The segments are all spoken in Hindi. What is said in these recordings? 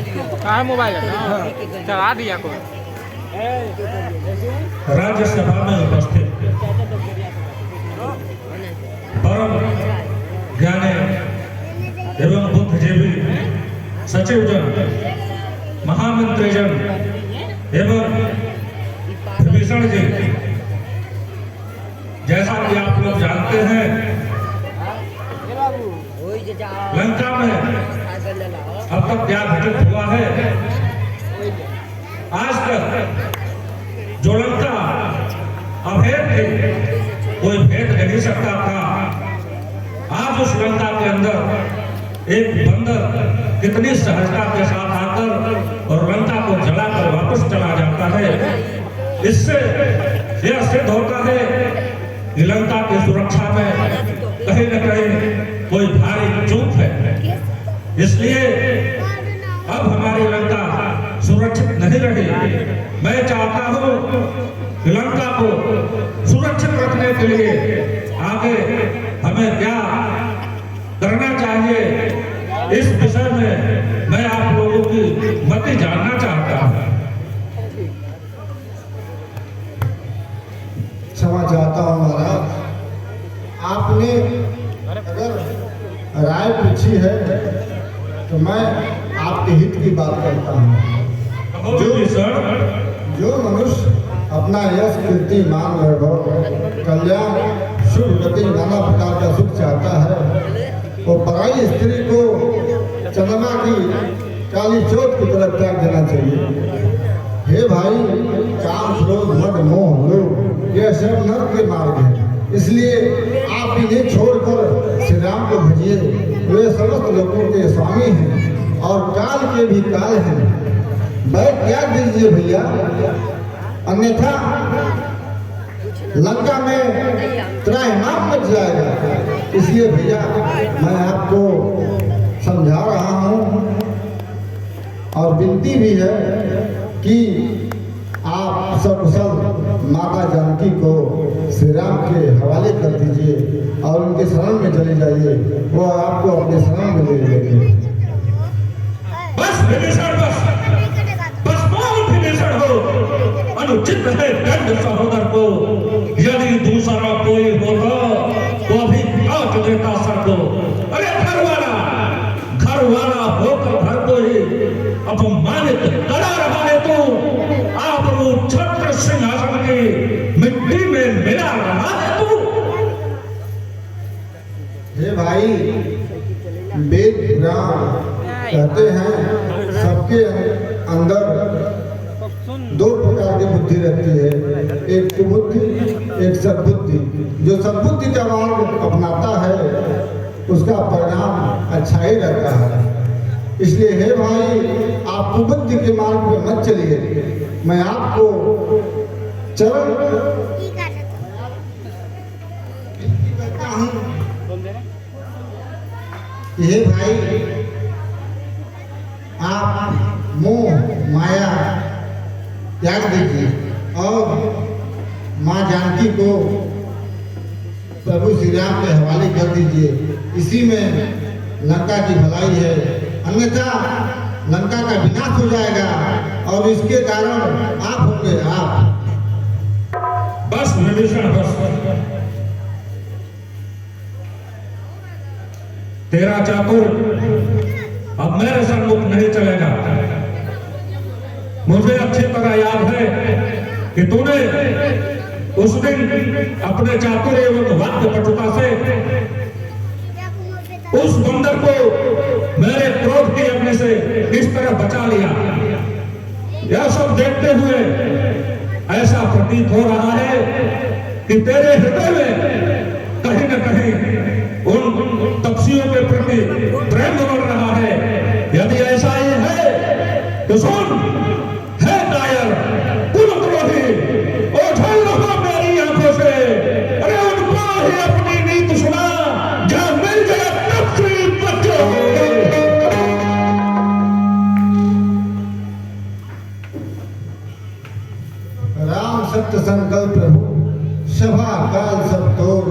कहाँ मोबाइल है ना चला दिया को राज्यसभा में उपस्थित परम ज्ञानी एवं बुद्धिजीवी सचिव जन, महामंत्री जन एवं विभीषण जी, जैसा कि आप लोग जानते हैं, लंका में अब तक क्या घटित हुआ है, आज तक जो लंका अभेद थी, कोई भेद नहीं सकता था। आज उस लंका के अंदर एक बंदर कितनी सहजता के साथ आकर और लंका को जलाकर वापस चला जाता है। इससे यह सिद्ध होता है कि लंका की सुरक्षा में कहीं न कहीं कोई भारी चूक है। इसलिए अब हमारी लंका सुरक्षित नहीं रही। मैं चाहता हूं कि लंका को सुरक्षित रखने के लिए आगे हमें क्या करना चाहिए, इस विषय में मैं आप लोगों की मत जानना चाहता हूं। क्षमा चाहता हूँ महाराज, आपने अगर राय पूछी है तो मैं आपके हित की बात करता हूँ। जो मनुष्य अपना यश, कीर्ति, मान, वैभव, कल्याण, शुभ गति, नाना प्रकार का सुख चाहता है, वो पराई स्त्री को चंद्रमा की काली चोट की तरफ त्याग देना चाहिए। हे भाई, काम, क्रोध, मद, मोह, लोभ, यह सब नरक के मार्ग है। इसलिए आप इन्हें छोड़कर श्री राम को भजिए। वे समस्त लोगों के स्वामी हैं और काल के भी काल हैं। बैठ त्याग दीजिए भैया, अन्यथा लंका में त्राहिमाम मच जाएगा। इसलिए भैया मैं आपको समझा रहा हूँ और विनती भी है कि आप सकुशल माता जानकी को श्री राम के हवाले कर दीजिए और उनके शरण में चले जाइए। वो आपको अपने शरण में ले लेंगे। बस विभीषण, बस बहुत विभीषण हो। अनुचित है दंड सहोदर को, यदि दूसरा कोई होता तो अभी काट देता सर को। अरे घर वाला होकर घर को ही अपमानित करा रहा है तू। आप वो छत्र सिंहासन की मिट्टी में मिला रहा है तू। हे भाई, वेद पुराण कहते हैं सबके अंदर दो प्रकार की बुद्धि रहती है, एक कुबुद्धि, एक सद्बुद्धि। जो सद्बुद्धि का मार्ग अपनाता है उसका परिणाम अच्छा ही रहता है। इसलिए हे भाई, आप कुबुद्धि के मार्ग पे मत चलिए। मैं आपको चरण करता हूँ। हे भाई, आप मोह माया त्याग दीजिए और माँ जानकी को प्रभु श्री राम के हवाले कर दीजिए। इसी में लंका की भलाई है, अन्यथा लंका का विनाश हो जाएगा और इसके कारण आप होंगे आप। बस विभीषण, बस। तेरा चातुर अब मेरे सम्मुख नहीं चलेगा। मुझे अच्छी तरह याद है कि तूने उस दिन अपने चातुर एवं वाक्य पटुता से उस बंदर को मेरे क्रोध की अग्नि से किस तरह बचा लिया। यह सब देखते हुए ऐसा प्रतीत हो रहा है कि तेरे हृदय में कहीं न कहीं उन तपस्वियों के प्रति प्रेम बढ़ रहा है। यदि ऐसा ही है तो सुन, है कायर, कुलद्रोही, ओझल रहो मेरी आंखों से। अरे उनको ही अपनी नीति सुना, जहां मिल जाए तपस्वी बच्चों। राम सत्य संकल्प प्रभु, सभा काल सब तोड़,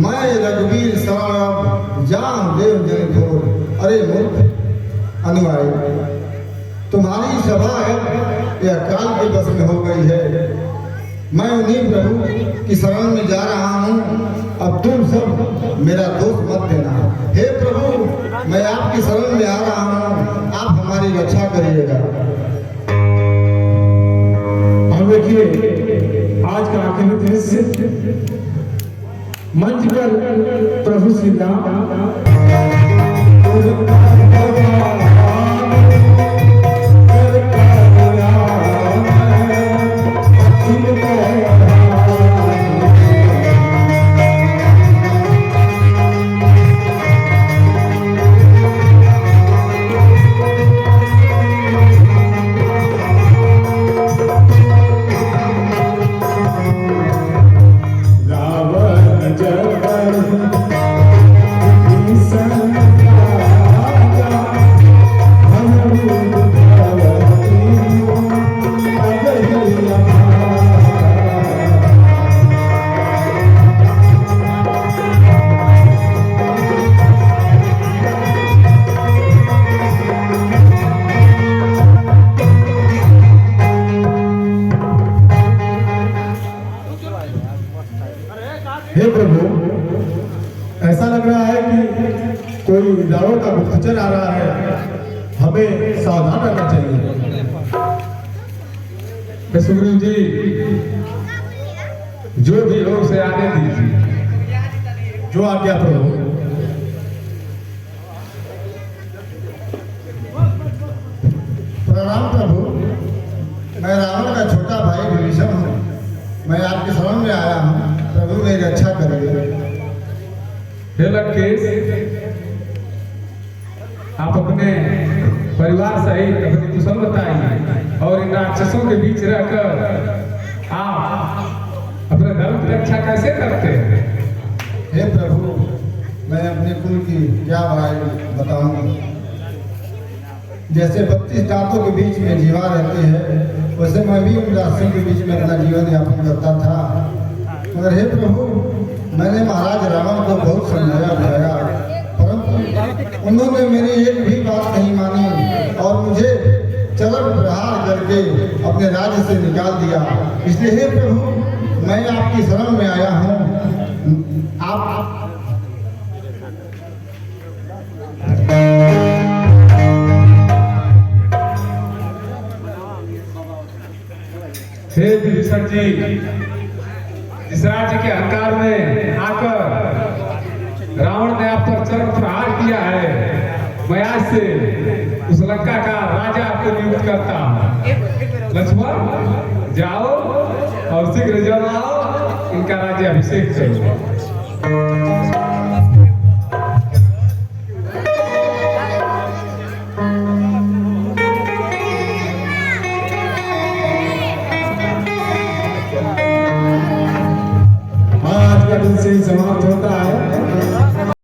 मैं रघुवीर शरण जान देव जन घोर। अरे मूर्ख अनुयायी, तुम्हारी सभा है यह काल के बस में हो गई है। मैं उन्हीं प्रभु की शरण में जा रहा हूँ, अब तुम सब मेरा दोष मत देना। हे प्रभु, मैं आपकी शरण में आ रहा हूँ, आप हमारी रक्षा करिएगा। और देखिए आज का आखिरी दृश्य, मंच पर प्रभु श्री राम हे प्रभु, ऐसा लग रहा है कि कोई रावण का गुप्तचर आ रहा है, हमें सावधान रहना चाहिए। सुग्रीव जी, जो भी हो उसे आने दीजिए। जो आज्ञा प्रभु। प्रणाम प्रभु, मैं रावण का छोटा भाई विभीषण हूँ। मैं आपके शरण में आया हूँ, प्रभु मेरी रक्षा करिए। हे लंकेश, आप अपने परिवार सहित अपनी कुशल बताइए और इन राक्षसों के बीच रहकर आप अपने धर्म की रक्षा कैसे करते हैं? हे प्रभु, मैं अपने कुल की क्या बड़ाई बताऊं। जैसे 32 दांतों के बीच में जीवा रहती है, वैसे मैं भी उन राक्षसों के बीच में अपना जीवन यापन करता था। मगर हे प्रभु, मैंने महाराज रावण को बहुत समझाया बुझाया, परंतु उन्होंने मेरी एक भी बात नहीं मानी और मुझे चरक प्रहार करके अपने राज्य से निकाल दिया। इसलिए हे प्रभु, मैं आपकी शरण में आया हूँ। आप हे विभीषण जी, इस राज्य के अहंकार में आकर रावण ने आप पर चरम प्रहार किया है। मैं आज से उस लंका का राजा आपको नियुक्त करता हूँ। लक्ष्मण, जाओ और शीघ्र जब आओ, इनका राज्य अभिषेक करो।